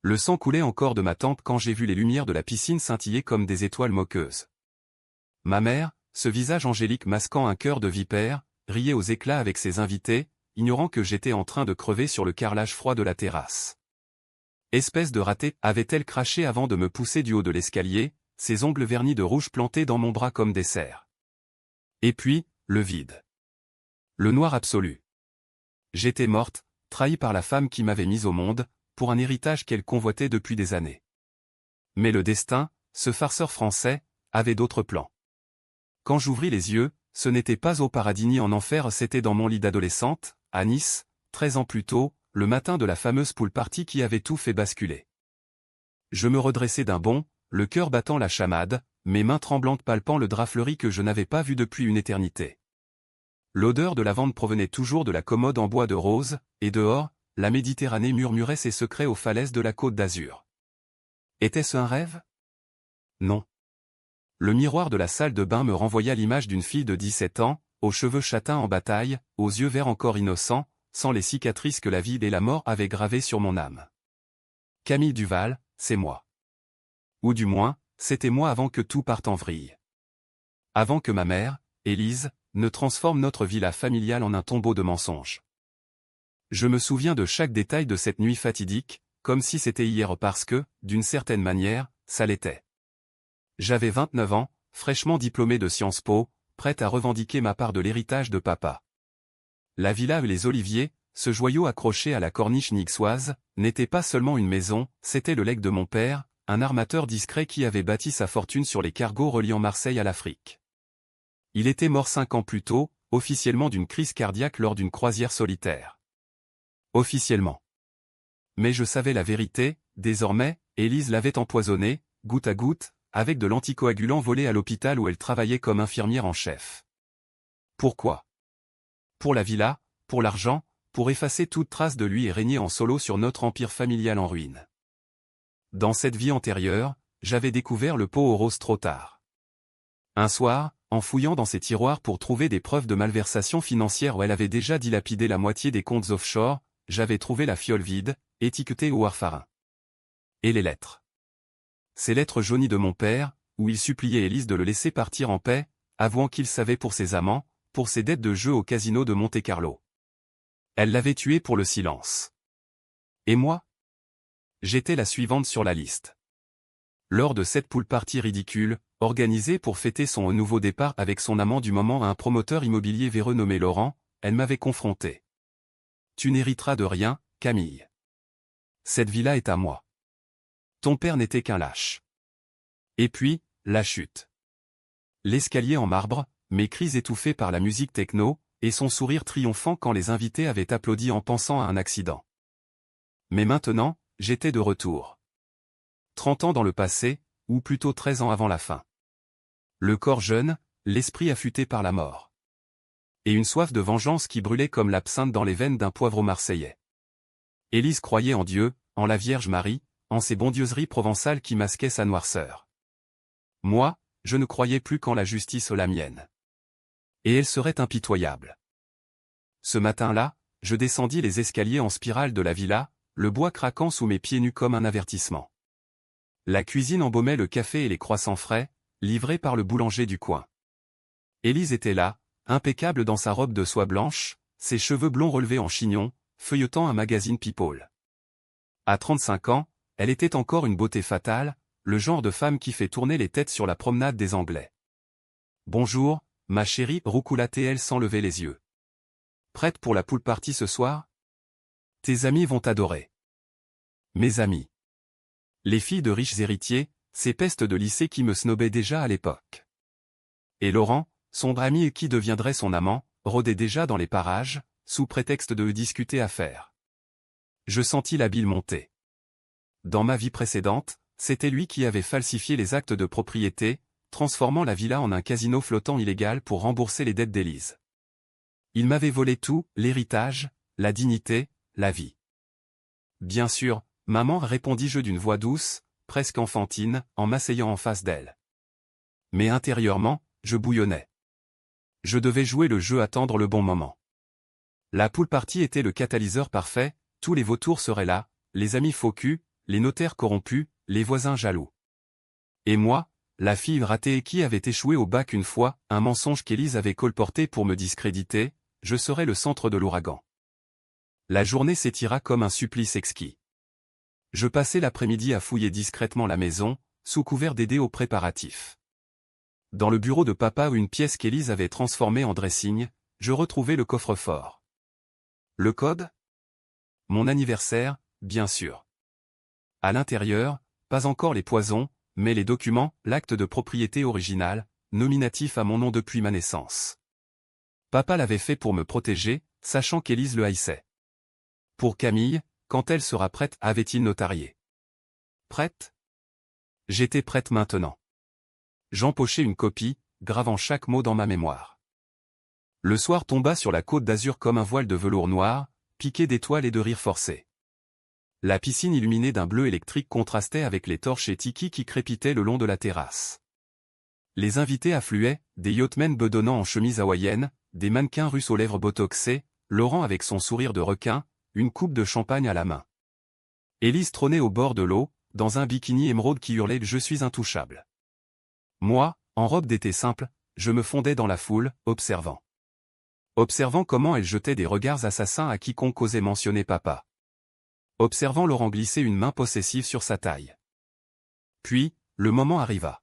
Le sang coulait encore de ma tempe quand j'ai vu les lumières de la piscine scintiller comme des étoiles moqueuses. Ma mère, ce visage angélique masquant un cœur de vipère, riait aux éclats avec ses invités, ignorant que j'étais en train de crever sur le carrelage froid de la terrasse. Espèce de raté, avait-elle craché avant de me pousser du haut de l'escalier, ses ongles vernis de rouge plantés dans mon bras comme des cerfs. Et puis, le vide. Le noir absolu. J'étais morte, trahie par la femme qui m'avait mise au monde, pour un héritage qu'elle convoitait depuis des années. Mais le destin, ce farceur français, avait d'autres plans. Quand j'ouvris les yeux, ce n'était pas au paradis ni en enfer, c'était dans mon lit d'adolescente, à Nice, 13 ans plus tôt, le matin de la fameuse pool party qui avait tout fait basculer. Je me redressai d'un bond, le cœur battant la chamade, mes mains tremblantes palpant le drap fleuri que je n'avais pas vu depuis une éternité. L'odeur de lavande provenait toujours de la commode en bois de rose, et dehors, la Méditerranée murmurait ses secrets aux falaises de la Côte d'Azur. Était-ce un rêve? Non. Le miroir de la salle de bain me renvoya l'image d'une fille de 17 ans, aux cheveux châtains en bataille, aux yeux verts encore innocents, sans les cicatrices que la vie et la mort avaient gravées sur mon âme. Camille Duval, c'est moi. Ou du moins, c'était moi avant que tout parte en vrille. Avant que ma mère, Élise, ne transforme notre villa familiale en un tombeau de mensonges. Je me souviens de chaque détail de cette nuit fatidique, comme si c'était hier parce que, d'une certaine manière, ça l'était. J'avais 29 ans, fraîchement diplômé de Sciences Po, prête à revendiquer ma part de l'héritage de papa. La villa et les oliviers, ce joyau accroché à la corniche niçoise, n'était pas seulement une maison, c'était le legs de mon père, un armateur discret qui avait bâti sa fortune sur les cargos reliant Marseille à l'Afrique. Il était mort 5 ans plus tôt, officiellement d'une crise cardiaque lors d'une croisière solitaire. Officiellement. Mais je savais la vérité, désormais, Élise l'avait empoisonné, goutte à goutte, avec de l'anticoagulant volé à l'hôpital où elle travaillait comme infirmière en chef. Pourquoi? Pour la villa, pour l'argent, pour effacer toute trace de lui et régner en solo sur notre empire familial en ruine. Dans cette vie antérieure, j'avais découvert le pot aux roses trop tard. Un soir, en fouillant dans ses tiroirs pour trouver des preuves de malversation financière où elle avait déjà dilapidé la moitié des comptes offshore, j'avais trouvé la fiole vide, étiquetée au warfarin. Et les lettres. Ces lettres jaunies de mon père, où il suppliait Élise de le laisser partir en paix, avouant qu'il savait pour ses amants, pour ses dettes de jeu au casino de Monte-Carlo. Elle l'avait tué pour le silence. Et moi? J'étais la suivante sur la liste. Lors de cette pool party ridicule, organisée pour fêter son nouveau départ avec son amant du moment à un promoteur immobilier véreux nommé Laurent, elle m'avait confronté. Tu n'hériteras de rien, Camille. Cette villa est à moi. Ton père n'était qu'un lâche. Et puis, la chute. L'escalier en marbre, mes cris étouffés par la musique techno, et son sourire triomphant quand les invités avaient applaudi en pensant à un accident. Mais maintenant, j'étais de retour. 30 ans dans le passé, ou plutôt 13 ans avant la fin. Le corps jeune, l'esprit affûté par la mort. Et une soif de vengeance qui brûlait comme l'absinthe dans les veines d'un poivreau marseillais. Élise croyait en Dieu, en la Vierge Marie, en ces bondieuseries provençales qui masquaient sa noirceur. Moi, je ne croyais plus qu'en la justice la mienne. Et elle serait impitoyable. Ce matin-là, je descendis les escaliers en spirale de la villa, le bois craquant sous mes pieds nus comme un avertissement. La cuisine embaumait le café et les croissants frais, livrés par le boulanger du coin. Élise était là, impeccable dans sa robe de soie blanche, ses cheveux blonds relevés en chignon, feuilletant un magazine People. À 35 ans, elle était encore une beauté fatale, le genre de femme qui fait tourner les têtes sur la promenade des Anglais. « Bonjour, ma chérie » roucoula-t-elle sans lever les yeux. « Prête pour la pool party ce soir? Tes amis vont t'adorer. » Mes amis. Les filles de riches héritiers, ces pestes de lycée qui me snobaient déjà à l'époque. Et Laurent, son ami et qui deviendrait son amant, rôdait déjà dans les parages, sous prétexte de discuter affaires. Je sentis la bile monter. Dans ma vie précédente, c'était lui qui avait falsifié les actes de propriété, transformant la villa en un casino flottant illégal pour rembourser les dettes d'Élise. Il m'avait volé tout, l'héritage, la dignité, la vie. Bien sûr, maman, répondis-je d'une voix douce, presque enfantine, en m'asseyant en face d'elle. Mais intérieurement, je bouillonnais. Je devais jouer le jeu, attendre le bon moment. La pool party était le catalyseur parfait, tous les vautours seraient là, les amis faux culs, les notaires corrompus, les voisins jaloux. Et moi, la fille ratée qui avait échoué au bac une fois, un mensonge qu'Élise avait colporté pour me discréditer, je serais le centre de l'ouragan. La journée s'étira comme un supplice exquis. Je passai l'après-midi à fouiller discrètement la maison, sous couvert d'aider aux préparatifs. Dans le bureau de papa où une pièce qu'Élise avait transformée en dressing, je retrouvai le coffre-fort. Le code? Mon anniversaire, bien sûr. À l'intérieur, pas encore les poisons, mais les documents, l'acte de propriété original, nominatif à mon nom depuis ma naissance. Papa l'avait fait pour me protéger, sachant qu'Élise le haïssait. Pour Camille, quand elle sera prête, avait-il notarié. Prête? J'étais prête maintenant. J'empochai une copie, gravant chaque mot dans ma mémoire. Le soir tomba sur la côte d'Azur comme un voile de velours noir, piqué d'étoiles et de rires forcés. La piscine illuminée d'un bleu électrique contrastait avec les torches et tikis qui crépitaient le long de la terrasse. Les invités affluaient, des yachtsmen bedonnants en chemise hawaïenne, des mannequins russes aux lèvres botoxées, Laurent avec son sourire de requin, une coupe de champagne à la main. Élise trônait au bord de l'eau, dans un bikini émeraude qui hurlait « Je suis intouchable ». Moi, en robe d'été simple, je me fondais dans la foule, observant. Observant comment elle jetait des regards assassins à quiconque osait mentionner papa. Observant Laurent glisser une main possessive sur sa taille. Puis, le moment arriva.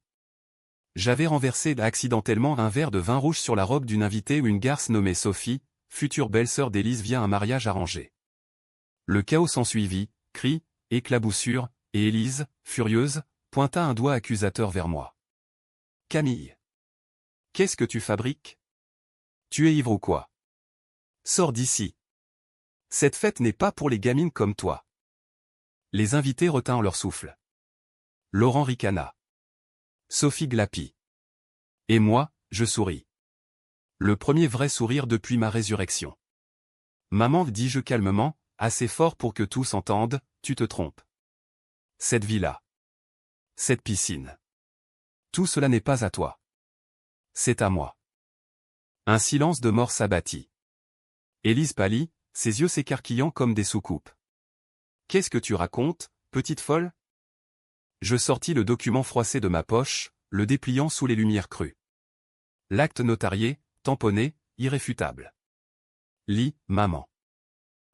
J'avais renversé accidentellement un verre de vin rouge sur la robe d'une invitée ou une garce nommée Sophie, future belle-sœur d'Élise via un mariage arrangé. Le chaos s'ensuivit, cris, éclaboussures, et Élise, furieuse, pointa un doigt accusateur vers moi. « Camille. Qu'est-ce que tu fabriques? Tu es ivre ou quoi? Sors d'ici. Cette fête n'est pas pour les gamines comme toi. » Les invités retinrent leur souffle. Laurent ricana. Sophie glapit. Et moi, je souris. Le premier vrai sourire depuis ma résurrection. Maman, dis-je calmement, assez fort pour que tous entendent, tu te trompes. Cette villa. Cette piscine. Tout cela n'est pas à toi. C'est à moi. Un silence de mort s'abattit. Élise pâlit, ses yeux s'écarquillant comme des soucoupes. Qu'est-ce que tu racontes, petite folle? Je sortis le document froissé de ma poche, le dépliant sous les lumières crues. L'acte notarié, tamponné, irréfutable. Lis, maman.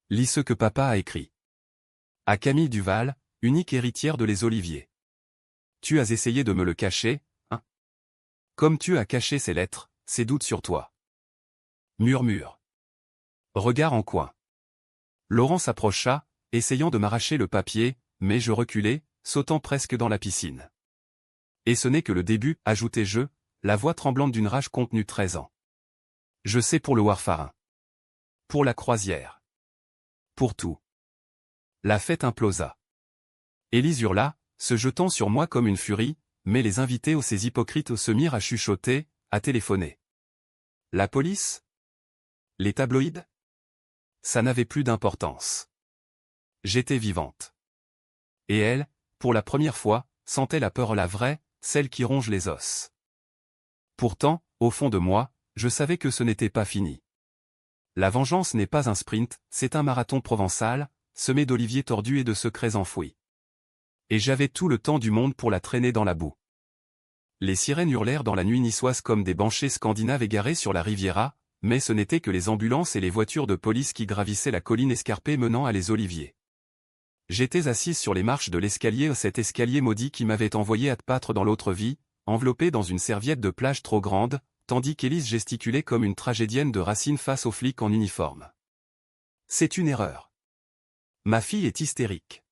Lis ce que papa a écrit. À Camille Duval, unique héritière de Les Oliviers. Tu as essayé de me le cacher, hein? Comme tu as caché ces lettres, ces doutes sur toi. Murmure. Regard en coin. Laurent s'approcha, essayant de m'arracher le papier, mais je reculai, sautant presque dans la piscine. Et ce n'est que le début, ajoutai-je, la voix tremblante d'une rage contenue 13 ans. Je sais pour le Warfarin. Pour la croisière. Pour tout. La fête implosa. Élise hurla, se jetant sur moi comme une furie, mais les invités aux ces hypocrites se mirent à chuchoter, à téléphoner. La police? Les tabloïds? Ça n'avait plus d'importance. J'étais vivante. Et elle, pour la première fois, sentait la peur, la vraie, celle qui ronge les os. Pourtant, au fond de moi, je savais que ce n'était pas fini. La vengeance n'est pas un sprint, c'est un marathon provençal, semé d'oliviers tordus et de secrets enfouis. Et j'avais tout le temps du monde pour la traîner dans la boue. Les sirènes hurlèrent dans la nuit niçoise comme des banchers scandinaves égarés sur la Riviera, mais ce n'étaient que les ambulances et les voitures de police qui gravissaient la colline escarpée menant à Les Oliviers. J'étais assise sur les marches de l'escalier, cet escalier maudit qui m'avait envoyé abattre dans l'autre vie, enveloppé dans une serviette de plage trop grande, tandis qu'Élise gesticulait comme une tragédienne de Racine face aux flics en uniforme. C'est une erreur. Ma fille est hystérique.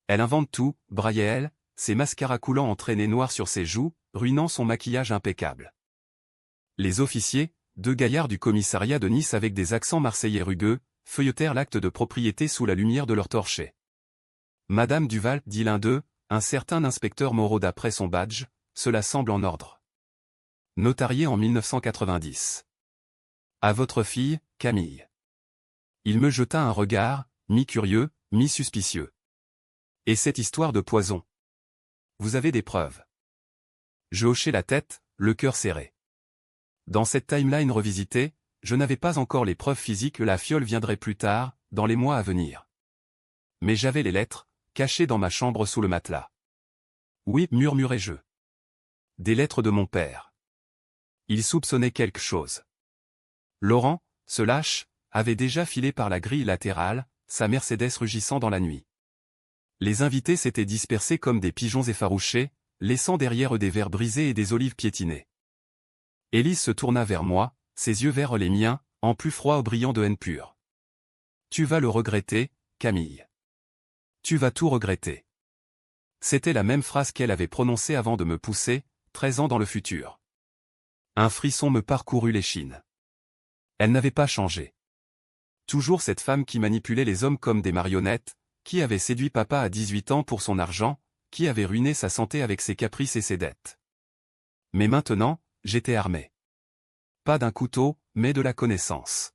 Elle invente tout, braillait-elle, ses mascaras coulants entraînaient noir sur ses joues, ruinant son maquillage impeccable. Les officiers, deux gaillards du commissariat de Nice avec des accents marseillais rugueux, feuilletèrent l'acte de propriété sous la lumière de leur torchets. Madame Duval, dit l'un d'eux, un certain inspecteur Moreau d'après son badge, cela semble en ordre. Notarié en 1990. À votre fille, Camille. Il me jeta un regard, mi-curieux, mi-suspicieux. Et cette histoire de poison? Vous avez des preuves? Je hochai la tête, le cœur serré. Dans cette timeline revisitée, je n'avais pas encore les preuves physiques, la fiole viendrait plus tard, dans les mois à venir. Mais j'avais les lettres, caché dans ma chambre sous le matelas. Oui, murmurai-je. Des lettres de mon père. Il soupçonnait quelque chose. Laurent, ce lâche, avait déjà filé par la grille latérale, sa Mercedes rugissant dans la nuit. Les invités s'étaient dispersés comme des pigeons effarouchés, laissant derrière eux des verres brisés et des olives piétinées. Élise se tourna vers moi, ses yeux verts les miens, en plus froids brillants de haine pure. Tu vas le regretter, Camille. Tu vas tout regretter. C'était la même phrase qu'elle avait prononcée avant de me pousser, 13 ans dans le futur. Un frisson me parcourut l'échine. Elle n'avait pas changé. Toujours cette femme qui manipulait les hommes comme des marionnettes, qui avait séduit papa à 18 ans pour son argent, qui avait ruiné sa santé avec ses caprices et ses dettes. Mais maintenant, j'étais armé. Pas d'un couteau, mais de la connaissance.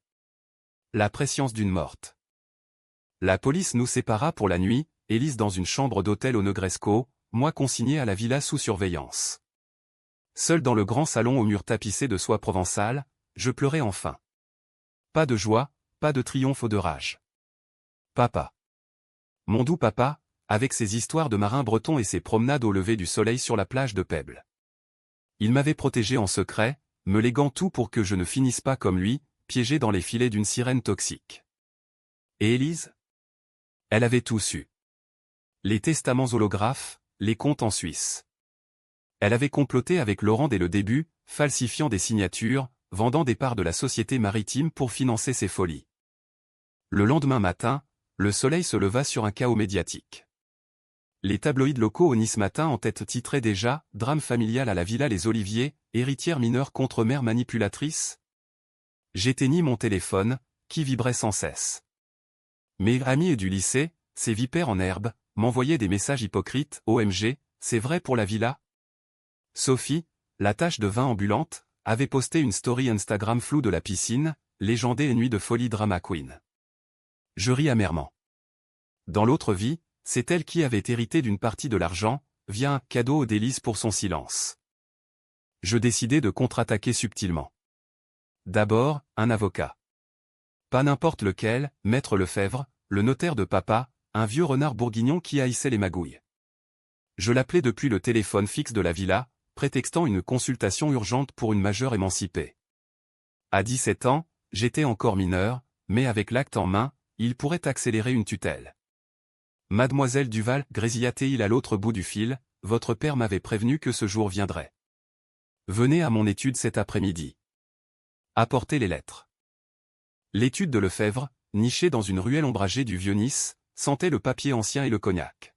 La prescience d'une morte. La police nous sépara pour la nuit, Élise dans une chambre d'hôtel au Negresco, moi consigné à la villa sous surveillance. Seul dans le grand salon aux murs tapissés de soie provençale, je pleurais enfin. Pas de joie, pas de triomphe ou de rage. Papa. Mon doux papa, avec ses histoires de marins bretons et ses promenades au lever du soleil sur la plage de Pebble. Il m'avait protégé en secret, me léguant tout pour que je ne finisse pas comme lui, piégé dans les filets d'une sirène toxique. Et Élise? Elle avait tout su. Les testaments holographes, les comptes en Suisse. Elle avait comploté avec Laurent dès le début, falsifiant des signatures, vendant des parts de la société maritime pour financer ses folies. Le lendemain matin, le soleil se leva sur un chaos médiatique. Les tabloïds locaux au Nice Matin en tête titraient déjà « Drame familial à la Villa Les Oliviers, héritière mineure contre mère manipulatrice ». J'éteignis mon téléphone, qui vibrait sans cesse. Mes amis du lycée, ces vipères en herbe, m'envoyaient des messages hypocrites « OMG, c'est vrai pour la villa ?» Sophie, la tache de vin ambulante, avait posté une story Instagram floue de la piscine, légendée et nuit de folie drama queen. Je ris amèrement. Dans l'autre vie, c'est elle qui avait hérité d'une partie de l'argent, via un cadeau d'Élise pour son silence. Je décidai de contre-attaquer subtilement. D'abord, un avocat. Pas n'importe lequel, Maître Lefebvre, le notaire de papa, un vieux renard bourguignon qui haïssait les magouilles. Je l'appelais depuis le téléphone fixe de la villa, prétextant une consultation urgente pour une majeure émancipée. À 17 ans, j'étais encore mineur, mais avec l'acte en main, il pourrait accélérer une tutelle. Mademoiselle Duval, grésilla-t-il à l'autre bout du fil, votre père m'avait prévenu que ce jour viendrait. Venez à mon étude cet après-midi. Apportez les lettres. L'étude de Lefebvre, nichée dans une ruelle ombragée du Vieux-Nice, sentait le papier ancien et le cognac.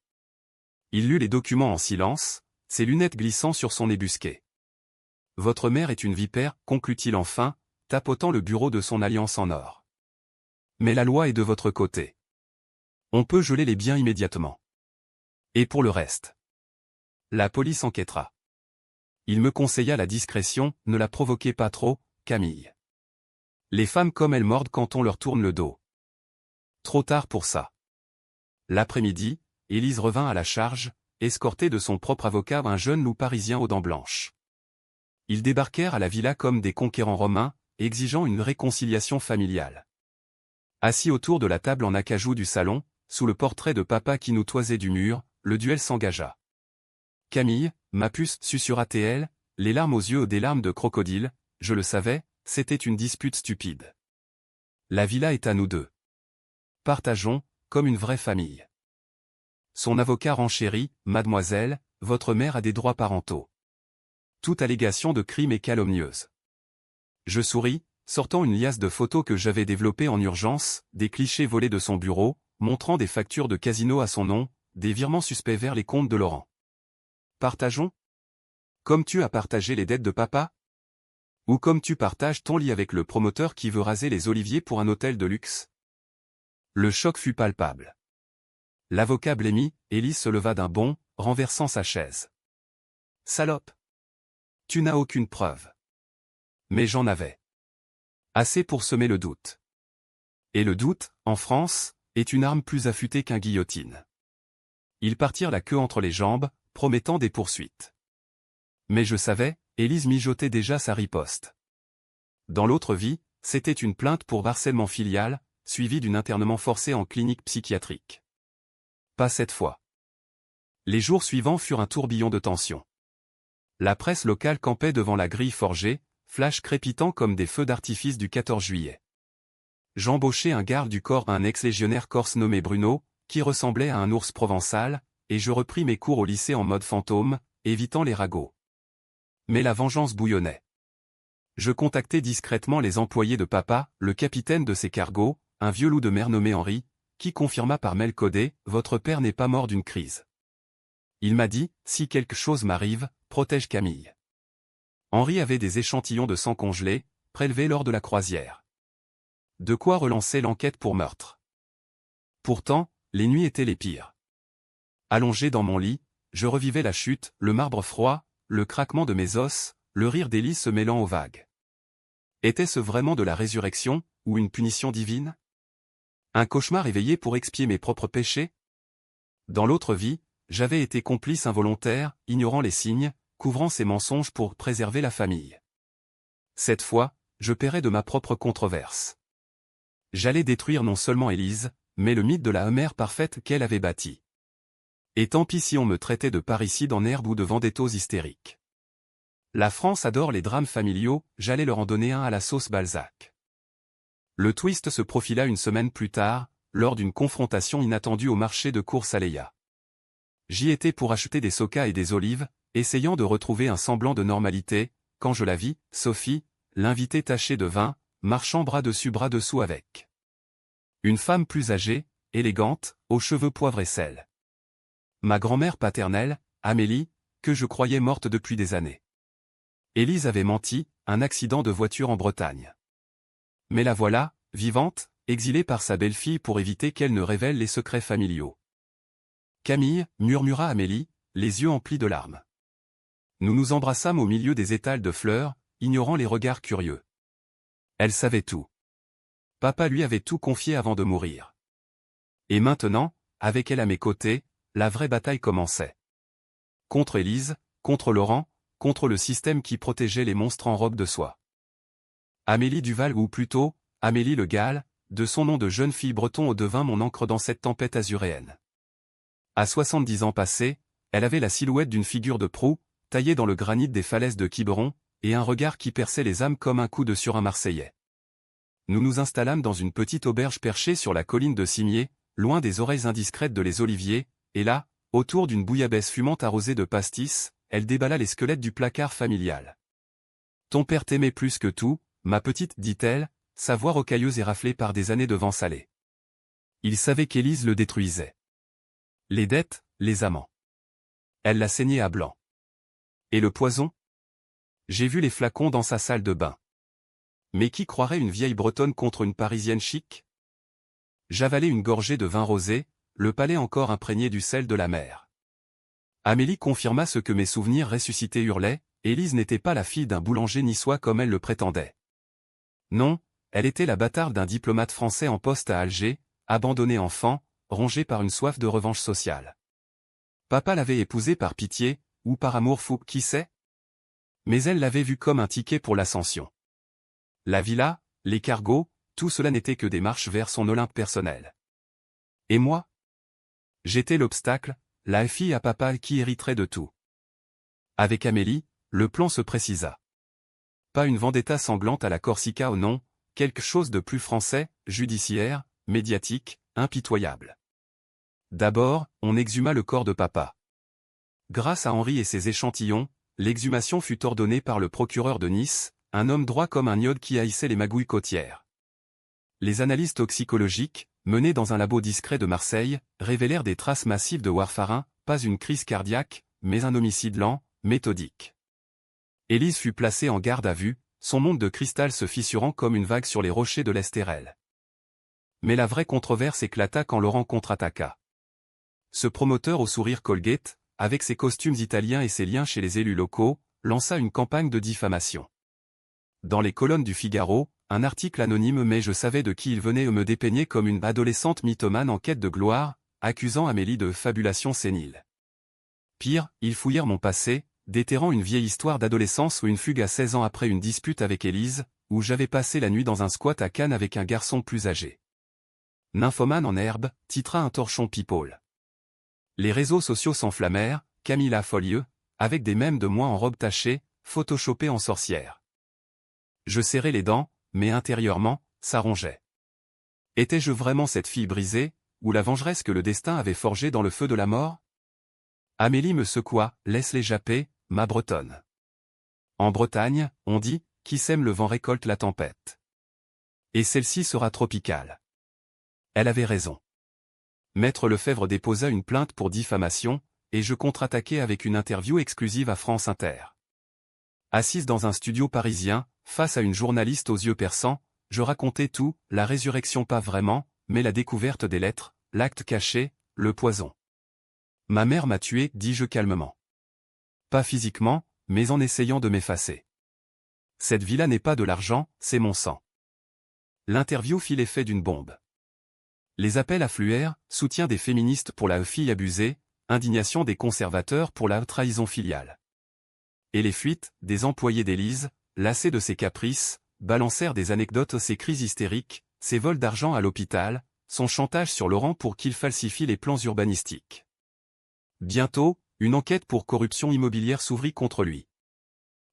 Il lut les documents en silence, ses lunettes glissant sur son nez busqué. Votre mère est une vipère, conclut-il enfin, tapotant le bureau de son alliance en or. Mais la loi est de votre côté. On peut geler les biens immédiatement. Et pour le reste? La police enquêtera. Il me conseilla la discrétion, ne la provoquez pas trop, Camille. Les femmes comme elles mordent quand on leur tourne le dos. Trop tard pour ça. L'après-midi, Élise revint à la charge, escortée de son propre avocat un jeune loup parisien aux dents blanches. Ils débarquèrent à la villa comme des conquérants romains, exigeant une réconciliation familiale. Assis autour de la table en acajou du salon, sous le portrait de papa qui nous toisait du mur, le duel s'engagea. Camille, ma puce, susurra-t-elle, les larmes aux yeux des larmes de crocodile, je le savais, c'était une dispute stupide. La villa est à nous deux. Partageons, comme une vraie famille. Son avocat renchérit, mademoiselle, votre mère a des droits parentaux. Toute allégation de crime est calomnieuse. Je souris, sortant une liasse de photos que j'avais développées en urgence, des clichés volés de son bureau, montrant des factures de casino à son nom, des virements suspects vers les comptes de Laurent. Partageons? Comme tu as partagé les dettes de papa? Ou comme tu partages ton lit avec le promoteur qui veut raser les oliviers pour un hôtel de luxe? Le choc fut palpable. L'avocat blêmit, Élise se leva d'un bond, renversant sa chaise. Salope! Tu n'as aucune preuve. Mais j'en avais. Assez pour semer le doute. Et le doute, en France, est une arme plus affûtée qu'un guillotine. Ils partirent la queue entre les jambes, promettant des poursuites. Mais je savais, Élise mijotait déjà sa riposte. Dans l'autre vie, c'était une plainte pour harcèlement filial, suivie d'un internement forcé en clinique psychiatrique. Pas cette fois. Les jours suivants furent un tourbillon de tension. La presse locale campait devant la grille forgée, flash crépitant comme des feux d'artifice du 14 juillet. J'embauchai un garde du corps, un ex-légionnaire corse nommé Bruno, qui ressemblait à un ours provençal, et je repris mes cours au lycée en mode fantôme, évitant les ragots. Mais la vengeance bouillonnait. Je contactai discrètement les employés de papa, le capitaine de ses cargos, un vieux loup de mer nommé Henri, qui confirma par mail codé « Votre père n'est pas mort d'une crise ». Il m'a dit « Si quelque chose m'arrive, protège Camille ». Henri avait des échantillons de sang congelé, prélevés lors de la croisière. De quoi relancer l'enquête pour meurtre. Pourtant, les nuits étaient les pires. Allongé dans mon lit, je revivais la chute, le marbre froid, le craquement de mes os, le rire d'Élise se mêlant aux vagues. Était-ce vraiment de la résurrection, ou une punition divine? Un cauchemar éveillé pour expier mes propres péchés? Dans l'autre vie, j'avais été complice involontaire, ignorant les signes, couvrant ces mensonges pour préserver la famille. Cette fois, je paierais de ma propre controverse. J'allais détruire non seulement Élise, mais le mythe de la mère parfaite qu'elle avait bâti. Et tant pis si on me traitait de parricide en herbe ou de vendettos hystérique. La France adore les drames familiaux, j'allais leur en donner un à la sauce Balzac. Le twist se profila une semaine plus tard, lors d'une confrontation inattendue au marché de Course-Aleya. J'y étais pour acheter des socas et des olives, essayant de retrouver un semblant de normalité, quand je la vis, Sophie, l'invitée tachée de vin, marchant bras dessus bras dessous avec une femme plus âgée, élégante, aux cheveux poivre et sel. Ma grand-mère paternelle, Amélie, que je croyais morte depuis des années. Élise avait menti, un accident de voiture en Bretagne. Mais la voilà, vivante, exilée par sa belle-fille pour éviter qu'elle ne révèle les secrets familiaux. Camille, murmura Amélie, les yeux emplis de larmes. Nous nous embrassâmes au milieu des étals de fleurs, ignorant les regards curieux. Elle savait tout. Papa lui avait tout confié avant de mourir. Et maintenant, avec elle à mes côtés, la vraie bataille commençait. Contre Élise, contre Laurent, contre le système qui protégeait les monstres en robe de soie. Amélie Duval ou plutôt, Amélie Le Gall, de son nom de jeune fille breton devint mon ancre dans cette tempête azuréenne. À 70 ans passés, elle avait la silhouette d'une figure de proue, taillée dans le granit des falaises de Quiberon, et un regard qui perçait les âmes comme un coup de sur un Marseillais. Nous nous installâmes dans une petite auberge perchée sur la colline de Cimier, loin des oreilles indiscrètes de les oliviers, et là, autour d'une bouillabaisse fumante arrosée de pastis, elle déballa les squelettes du placard familial. Ton père t'aimait plus que tout, ma petite, dit-elle, sa voix rocailleuse et raflée par des années de vent salé. Il savait qu'Élise le détruisait. Les dettes, les amants. Elle l'a saigné à blanc. Et le poison? J'ai vu les flacons dans sa salle de bain. Mais qui croirait une vieille bretonne contre une parisienne chic? J'avalai une gorgée de vin rosé, le palais encore imprégné du sel de la mer. Amélie confirma ce que mes souvenirs ressuscités hurlaient, Élise n'était pas la fille d'un boulanger niçois comme elle le prétendait. Non, elle était la bâtarde d'un diplomate français en poste à Alger, abandonné enfant, rongé par une soif de revanche sociale. Papa l'avait épousée par pitié, ou par amour fou, qui sait? Mais elle l'avait vue comme un ticket pour l'ascension. La villa, les cargos, tout cela n'était que des marches vers son Olympe personnel. Et moi? J'étais l'obstacle, la fille à papa qui hériterait de tout. Avec Amélie, le plan se précisa. Pas une vendetta sanglante à la Corsica au non, quelque chose de plus français, judiciaire, médiatique, impitoyable. D'abord, on exhuma le corps de papa. Grâce à Henri et ses échantillons, l'exhumation fut ordonnée par le procureur de Nice, un homme droit comme un iode qui haïssait les magouilles côtières. Les analyses toxicologiques, menées dans un labo discret de Marseille, révélèrent des traces massives de warfarin, pas une crise cardiaque, mais un homicide lent, méthodique. Élise fut placée en garde à vue, son monde de cristal se fissurant comme une vague sur les rochers de l'Estérel. Mais la vraie controverse éclata quand Laurent contre-attaqua. Ce promoteur au sourire Colgate, avec ses costumes italiens et ses liens chez les élus locaux, lança une campagne de diffamation. Dans les colonnes du Figaro, un article anonyme mais je savais de qui il venait me dépeigner comme une adolescente mythomane en quête de gloire, accusant Amélie de fabulation sénile. Pire, ils fouillèrent mon passé, déterrant une vieille histoire d'adolescence ou une fugue à 16 ans après une dispute avec Élise, où j'avais passé la nuit dans un squat à Cannes avec un garçon plus âgé. Nymphomane en herbe, titra un torchon People. Les réseaux sociaux s'enflammèrent, Camilla folieux, avec des mèmes de moi en robe tachée, photoshopée en sorcière. Je serrais les dents, mais intérieurement, ça rongeait. Étais-je vraiment cette fille brisée, ou la vengeresse que le destin avait forgée dans le feu de la mort? Amélie me secoua, laisse-les japper, ma bretonne. En Bretagne, on dit, qui sème le vent récolte la tempête. Et celle-ci sera tropicale. Elle avait raison. Maître Lefebvre déposa une plainte pour diffamation, et je contre-attaquai avec une interview exclusive à France Inter. Assise dans un studio parisien, face à une journaliste aux yeux perçants, je racontais tout, la résurrection pas vraiment, mais la découverte des lettres, l'acte caché, le poison. Ma mère m'a tué, dis-je calmement. Pas physiquement, mais en essayant de m'effacer. Cette villa n'est pas de l'argent, c'est mon sang. L'interview fit l'effet d'une bombe. Les appels affluèrent, soutien des féministes pour la fille abusée, indignation des conservateurs pour la trahison filiale. Et les fuites, des employés d'Élise, lassés de ses caprices, balancèrent des anecdotes, ses crises hystériques, ses vols d'argent à l'hôpital, son chantage sur Laurent pour qu'il falsifie les plans urbanistiques. Bientôt, une enquête pour corruption immobilière s'ouvrit contre lui.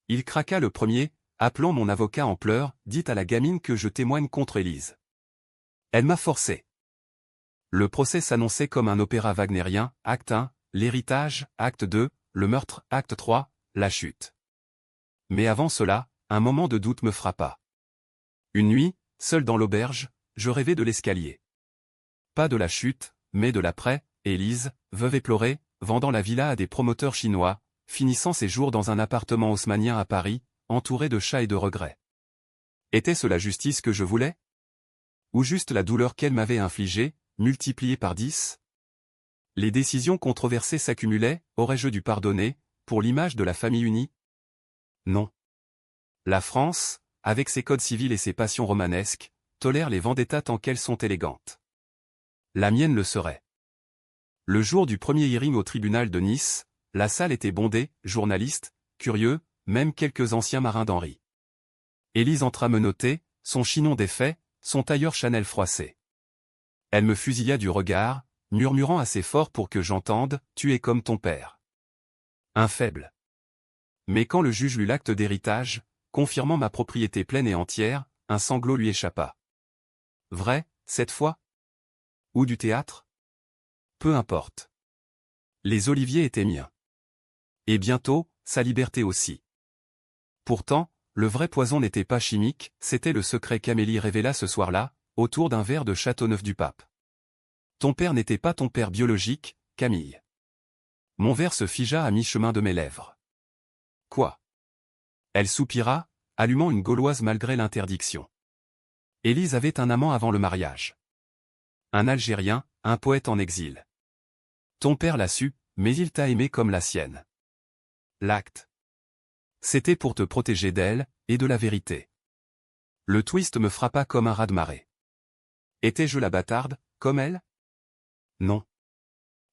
Il craqua le premier, appelant mon avocat en pleurs, dit à la gamine que je témoigne contre Élise. Elle m'a forcé. Le procès s'annonçait comme un opéra wagnérien, acte 1, l'héritage, acte 2, le meurtre, acte 3, la chute. Mais avant cela, un moment de doute me frappa. Une nuit, seul dans l'auberge, je rêvais de l'escalier. Pas de la chute, mais de l'après, Élise, veuve éplorée, vendant la villa à des promoteurs chinois, finissant ses jours dans un appartement haussmannien à Paris, entouré de chats et de regrets. Était-ce la justice que je voulais? Ou juste la douleur qu'elle m'avait infligée, multipliée par 10? Les décisions controversées s'accumulaient, aurais-je dû pardonner, pour l'image de la famille unie? Non. La France, avec ses codes civils et ses passions romanesques, tolère les vendettas tant qu'elles sont élégantes. La mienne le serait. Le jour du premier hearing au tribunal de Nice, la salle était bondée, journalistes, curieux, même quelques anciens marins d'Henri. Élise entra menottée, son chignon défait, son tailleur Chanel froissé. Elle me fusilla du regard, murmurant assez fort pour que j'entende, « Tu es comme ton père. » Un faible. Mais quand le juge lut l'acte d'héritage, confirmant ma propriété pleine et entière, un sanglot lui échappa. Vrai, cette fois? Ou du théâtre? Peu importe. Les oliviers étaient miens. Et bientôt, sa liberté aussi. Pourtant, le vrai poison n'était pas chimique, c'était le secret qu'Amélie révéla ce soir-là, autour d'un verre de Châteauneuf-du-Pape. Ton père n'était pas ton père biologique, Camille. Mon verre se figea à mi-chemin de mes lèvres. Quoi? Elle soupira, allumant une gauloise malgré l'interdiction. Élise avait un amant avant le mariage. Un Algérien, un poète en exil. Ton père l'a su, mais il t'a aimé comme la sienne. L'acte. C'était pour te protéger d'elle, et de la vérité. Le twist me frappa comme un raz-de-marée. Étais-je la bâtarde, comme elle? Non.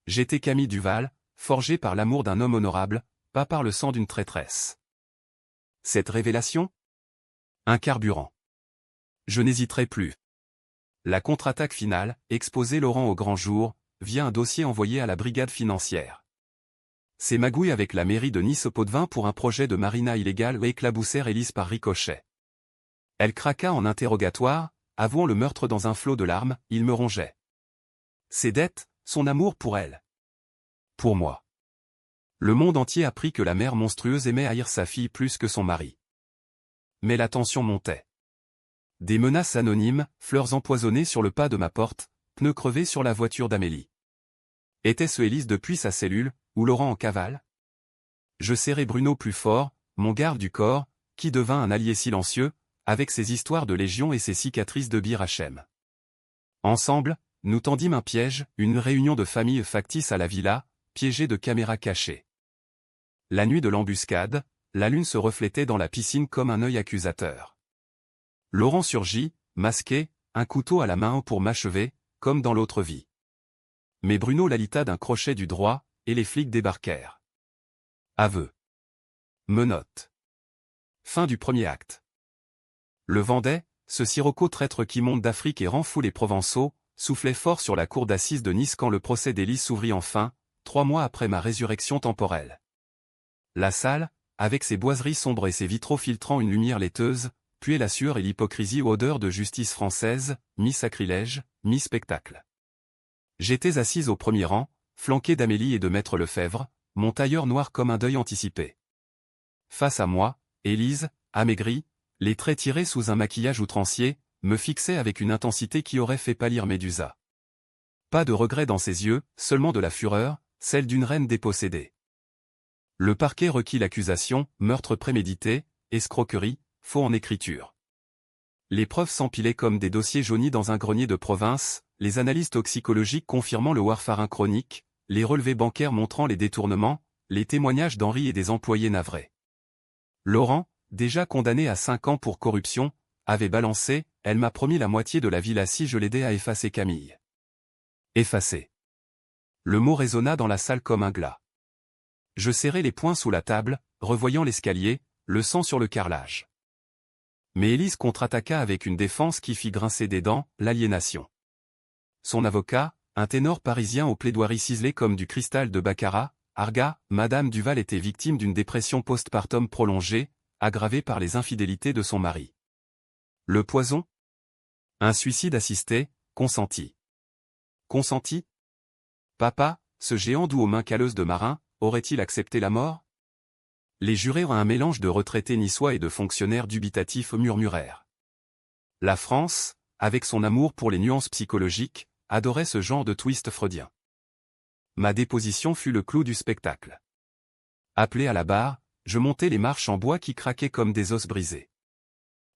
J'étais Camille Duval, forgée par l'amour d'un homme honorable, pas par le sang d'une traîtresse. Cette révélation? Un carburant. Je n'hésiterai plus. La contre-attaque finale, exposer Laurent au grand jour, via un dossier envoyé à la brigade financière. Ces magouilles avec la mairie de Nice au pot de vin pour un projet de marina illégal éclaboussèrent Élise par ricochet. Elle craqua en interrogatoire, avouant le meurtre dans un flot de larmes, il me rongeait. Ses dettes, son amour pour elle. Pour moi. Le monde entier apprit que la mère monstrueuse aimait haïr sa fille plus que son mari. Mais la tension montait. Des menaces anonymes, fleurs empoisonnées sur le pas de ma porte, pneus crevés sur la voiture d'Amélie. Était-ce Élise depuis sa cellule, ou Laurent en cavale? Je serrai Bruno plus fort, mon garde du corps, qui devint un allié silencieux, avec ses histoires de légion et ses cicatrices de Bir Hachem. Ensemble, nous tendîmes un piège, une réunion de famille factice à la villa, piégée de caméras cachées. La nuit de l'embuscade, la lune se reflétait dans la piscine comme un œil accusateur. Laurent surgit, masqué, un couteau à la main pour m'achever, comme dans l'autre vie. Mais Bruno l'alita d'un crochet du droit, et les flics débarquèrent. Aveu. Menottes. Fin du premier acte. Le Vendée, ce sirocco traître qui monte d'Afrique et rend fou les Provençaux, soufflait fort sur la cour d'assises de Nice quand le procès d'Élise s'ouvrit enfin, 3 mois après ma résurrection temporelle. La salle, avec ses boiseries sombres et ses vitraux filtrant une lumière laiteuse, puait la sueur et l'hypocrisie aux odeurs de justice française, mi-sacrilège, mi-spectacle. J'étais assise au premier rang, flanqué d'Amélie et de Maître Lefebvre, mon tailleur noir comme un deuil anticipé. Face à moi, Élise, amaigrie, les traits tirés sous un maquillage outrancier, me fixait avec une intensité qui aurait fait pâlir Médusa. Pas de regret dans ses yeux, seulement de la fureur, celle d'une reine dépossédée. Le parquet requit l'accusation, meurtre prémédité, escroquerie, faux en écriture. Les preuves s'empilaient comme des dossiers jaunis dans un grenier de province, les analyses toxicologiques confirmant le warfarin chronique, les relevés bancaires montrant les détournements, les témoignages d'Henri et des employés navrés. Laurent, déjà condamné à 5 ans pour corruption, avait balancé, elle m'a promis la moitié de la villa si je l'aidais à effacer Camille. Effacer. Le mot résonna dans la salle comme un glas. Je serrai les poings sous la table, revoyant l'escalier, le sang sur le carrelage. Mais Élise contre-attaqua avec une défense qui fit grincer des dents, l'aliénation. Son avocat, un ténor parisien aux plaidoiries ciselées comme du cristal de baccarat, argua, Madame Duval était victime d'une dépression postpartum prolongée, aggravée par les infidélités de son mari. Le poison? Un suicide assisté, consenti. Consenti? Papa, ce géant doux aux mains calleuses de marin, aurait-il accepté la mort? Les jurés un mélange de retraités niçois et de fonctionnaires dubitatifs murmurèrent. La France, avec son amour pour les nuances psychologiques, adorait ce genre de twist freudien. Ma déposition fut le clou du spectacle. Appelé à la barre, je montai les marches en bois qui craquaient comme des os brisés.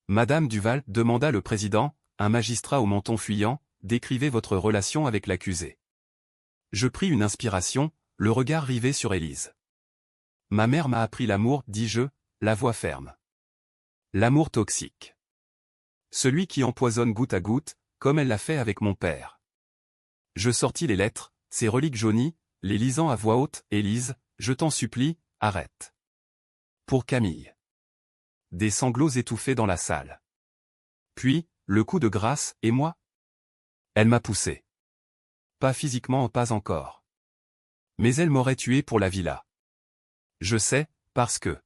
Madame Duval, demanda le président, un magistrat au menton fuyant, décrivez votre relation avec l'accusé. Je pris une inspiration, le regard rivé sur Élise. Ma mère m'a appris l'amour, dis-je, la voix ferme. L'amour toxique. Celui qui empoisonne goutte à goutte, comme elle l'a fait avec mon père. Je sortis les lettres, ces reliques jaunies, les lisant à voix haute, Élise, je t'en supplie, arrête. Pour Camille. Des sanglots étouffés dans la salle. Puis, le coup de grâce, et moi? Elle m'a poussé. Pas physiquement, pas encore. Mais elle m'aurait tué pour la villa. Je sais, parce que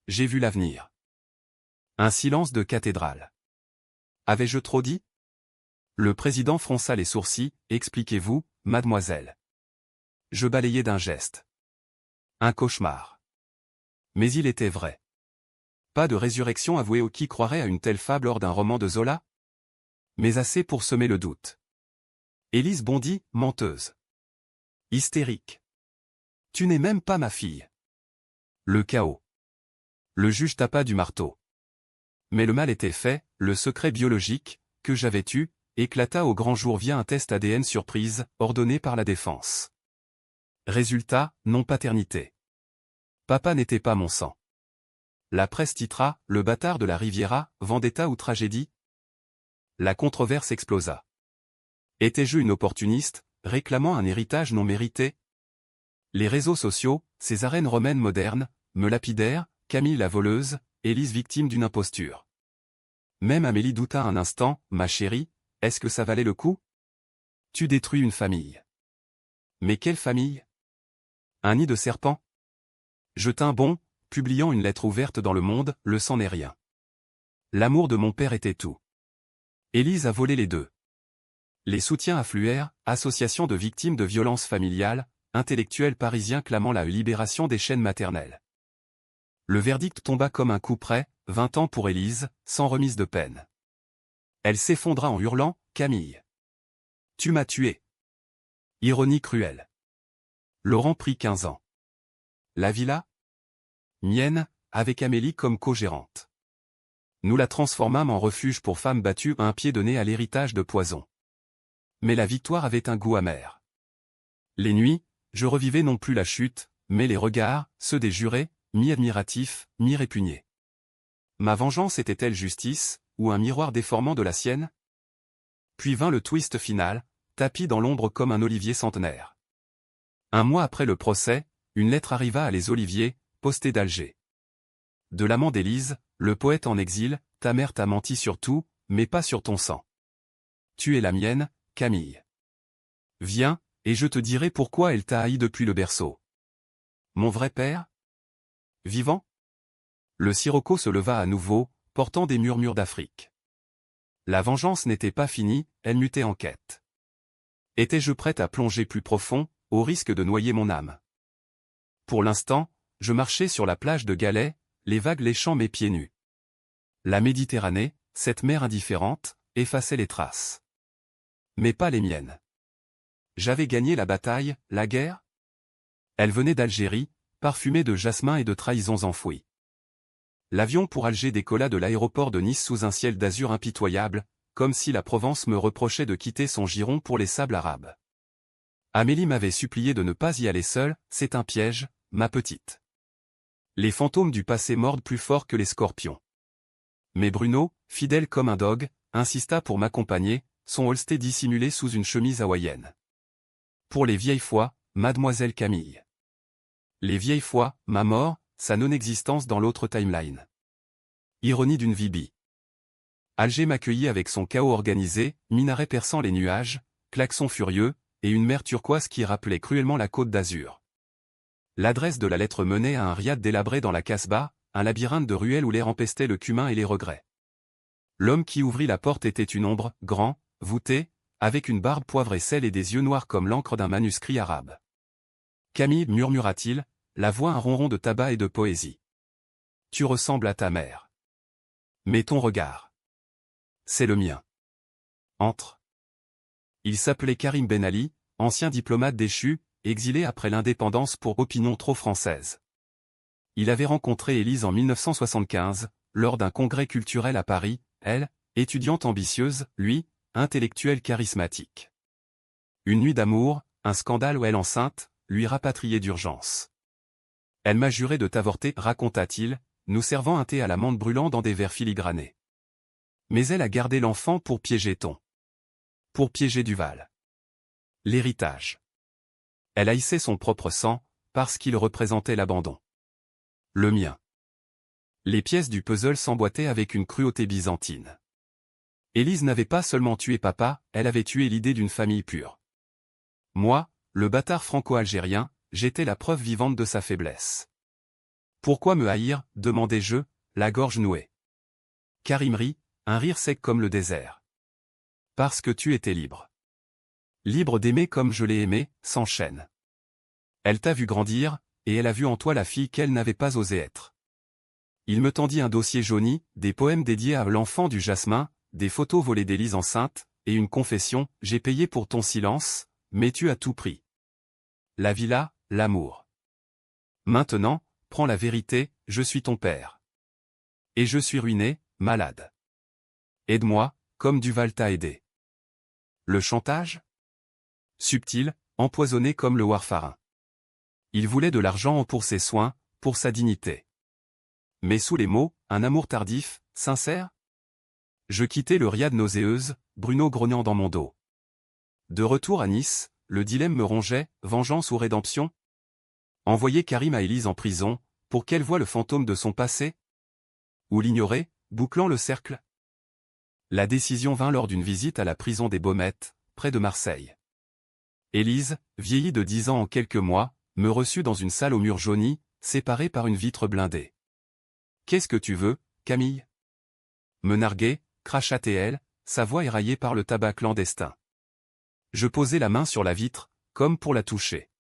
j'ai vu l'avenir. Un silence de cathédrale. Avais-je trop dit? Le président fronça les sourcils, expliquez-vous, mademoiselle. Je balayais d'un geste. Un cauchemar. Mais il était vrai. Pas de résurrection avouée au qui croirait à une telle fable hors d'un roman de Zola? Mais assez pour semer le doute. Élise bondit, menteuse. Hystérique. Tu n'es même pas ma fille. Le chaos. Le juge tapa du marteau. Mais le mal était fait, le secret biologique, que j'avais eu, éclata au grand jour via un test ADN surprise, ordonné par la défense. Résultat, non-paternité. Papa n'était pas mon sang. La presse titra, le bâtard de la Riviera, vendetta ou tragédie? La controverse explosa. Étais-je une opportuniste, réclamant un héritage non mérité? Les réseaux sociaux, ces arènes romaines modernes, me lapidèrent, Camille la voleuse, Élise victime d'une imposture. Même Amélie douta un instant, ma chérie, est-ce que ça valait le coup? Tu détruis une famille. Mais quelle famille? Un nid de serpents? Je tins bon, publiant une lettre ouverte dans Le Monde, le sang n'est rien. L'amour de mon père était tout. Élise a volé les deux. Les soutiens affluèrent, association de victimes de violences familiales, intellectuels parisiens clamant la libération des chaînes maternelles. Le verdict tomba comme un coup près, 20 ans pour Élise, sans remise de peine. Elle s'effondra en hurlant, Camille. Tu m'as tué. Ironie cruelle. Laurent prit 15 ans. La villa? Mienne, avec Amélie comme co-gérante. Nous la transformâmes en refuge pour femmes battues à un pied donné à l'héritage de poison. Mais la victoire avait un goût amer. Les nuits, je revivais non plus la chute, mais les regards, ceux des jurés, mi-admiratifs, mi-répugnés. Ma vengeance était-elle justice, ou un miroir déformant de la sienne? Puis vint le twist final, tapi dans l'ombre comme un olivier centenaire. Un mois après le procès, une lettre arriva à Les Oliviers, postée d'Alger. De l'amant d'Élise, le poète en exil, ta mère t'a menti sur tout, mais pas sur ton sang. Tu es la mienne, Camille. Viens, et je te dirai pourquoi elle t'a haï depuis le berceau. Mon vrai père? Vivant? Le sirocco se leva à nouveau, portant des murmures d'Afrique. La vengeance n'était pas finie, elle mutait en quête. Étais-je prête à plonger plus profond, au risque de noyer mon âme? Pour l'instant, je marchais sur la plage de Galets, les vagues léchant mes pieds nus. La Méditerranée, cette mer indifférente, effaçait les traces. Mais pas les miennes. J'avais gagné la bataille, la guerre? Elle venait d'Algérie, parfumée de jasmin et de trahisons enfouies. L'avion pour Alger décolla de l'aéroport de Nice sous un ciel d'azur impitoyable, comme si la Provence me reprochait de quitter son giron pour les sables arabes. Amélie m'avait supplié de ne pas y aller seule, c'est un piège, ma petite. Les fantômes du passé mordent plus fort que les scorpions. Mais Bruno, fidèle comme un dogue, insista pour m'accompagner, son holsté dissimulé sous une chemise hawaïenne. Pour les vieilles fois, mademoiselle Camille. Les vieilles fois, ma mort, sa non-existence dans l'autre timeline. Ironie d'une vie bi. Alger m'accueillit avec son chaos organisé, minaret perçant les nuages, klaxons furieux, et une mer turquoise qui rappelait cruellement la côte d'Azur. L'adresse de la lettre menait à un riad délabré dans la Casbah, un labyrinthe de ruelles où l'air empestait le cumin et les regrets. L'homme qui ouvrit la porte était une ombre, grand, voûté, avec une barbe poivre et sel et des yeux noirs comme l'encre d'un manuscrit arabe. Camille, murmura-t-il, la voix un ronron de tabac et de poésie. Tu ressembles à ta mère. Mais ton regard. C'est le mien. Entre. Il s'appelait Karim Ben Ali, ancien diplomate déchu, exilé après l'indépendance pour opinion trop française. Il avait rencontré Élise en 1975, lors d'un congrès culturel à Paris, elle, étudiante ambitieuse, lui, intellectuel charismatique. Une nuit d'amour, un scandale où elle enceinte, lui rapatriée d'urgence. Elle m'a juré de t'avorter, raconta-t-il, nous servant un thé à la menthe brûlant dans des verres filigranés. Mais elle a gardé l'enfant pour piéger pour piéger Duval. L'héritage. Elle haïssait son propre sang, parce qu'il représentait l'abandon. Le mien. Les pièces du puzzle s'emboîtaient avec une cruauté byzantine. Élise n'avait pas seulement tué papa, elle avait tué l'idée d'une famille pure. Moi, le bâtard franco-algérien, j'étais la preuve vivante de sa faiblesse. Pourquoi me haïr, demandai-je, la gorge nouée. Karim rit, un rire sec comme le désert. Parce que tu étais libre. Libre d'aimer comme je l'ai aimé, sans chaîne. Elle t'a vu grandir, et elle a vu en toi la fille qu'elle n'avait pas osé être. Il me tendit un dossier jauni, des poèmes dédiés à l'enfant du jasmin, des photos volées d'Élise enceinte, et une confession, j'ai payé pour ton silence, mais tu as tout pris. La villa, l'amour. Maintenant, prends la vérité, je suis ton père. Et je suis ruiné, malade. Aide-moi, comme Duval t'a aidé. Le chantage? Subtil, empoisonné comme le warfarin. Il voulait de l'argent pour ses soins, pour sa dignité. Mais sous les mots, un amour tardif, sincère? Je quittai le riad nauséeuse, Bruno grognant dans mon dos. De retour à Nice, le dilemme me rongeait, vengeance ou rédemption? Envoyer Karim à Élise en prison, pour qu'elle voie le fantôme de son passé? Ou l'ignorer, bouclant le cercle? La décision vint lors d'une visite à la prison des Baumettes, près de Marseille. Élise, vieillie de 10 ans en quelques mois, me reçut dans une salle aux murs jaunis, séparée par une vitre blindée. « Qu'est-ce que tu veux, Camille ?» Me narguait, crachatait-elle, sa voix éraillée par le tabac clandestin. Je posai la main sur la vitre, comme pour la toucher.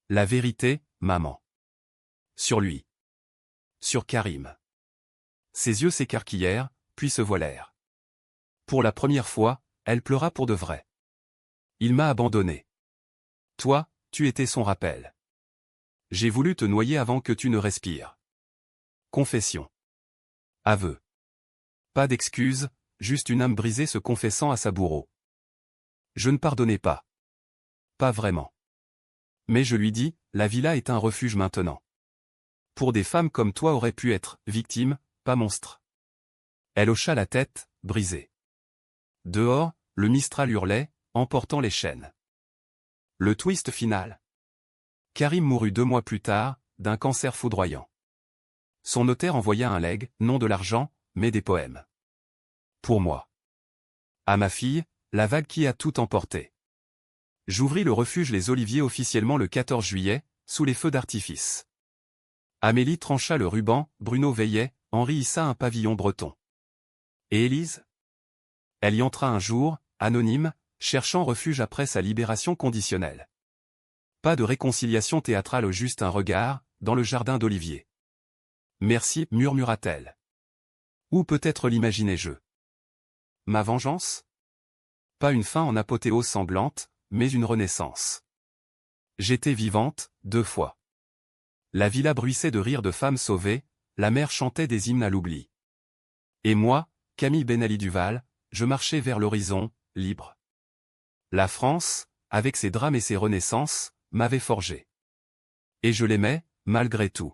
La vérité, maman. Sur lui. Sur Karim. Ses yeux s'écarquillèrent, puis se voilèrent. Pour la première fois, elle pleura pour de vrai. Il m'a abandonné. Toi, tu étais son rappel. J'ai voulu te noyer avant que tu ne respires. Confession. Aveu. Pas d'excuse, juste une âme brisée se confessant à sa bourreau. Je ne pardonnais pas. Pas vraiment. Mais je lui dis, la villa est un refuge maintenant. Pour des femmes comme toi aurait pu être, victime, pas monstre. Elle hocha la tête, brisée. Dehors, le Mistral hurlait, emportant les chaînes. Le twist final. Karim mourut 2 mois plus tard, d'un cancer foudroyant. Son notaire envoya un legs, non de l'argent, mais des poèmes. Pour moi. À ma fille, la vague qui a tout emporté. J'ouvris le refuge Les Oliviers officiellement le 14 juillet, sous les feux d'artifice. Amélie trancha le ruban, Bruno veillait, Henri hissa un pavillon breton. Et Élise? Elle y entra un jour, anonyme, cherchant refuge après sa libération conditionnelle. Pas de réconciliation théâtrale, juste un regard, dans le jardin d'Olivier. Merci, murmura-t-elle. Ou peut-être l'imaginais-je. Ma vengeance? Pas une fin en apothéose sanglante, mais une renaissance. J'étais vivante, 2 fois. La villa bruissait de rires de femmes sauvées, la mer chantait des hymnes à l'oubli. Et moi, Camille Ben Ali Duval, je marchais vers l'horizon, libre. La France, avec ses drames et ses renaissances, m'avait forgé. Et je l'aimais, malgré tout.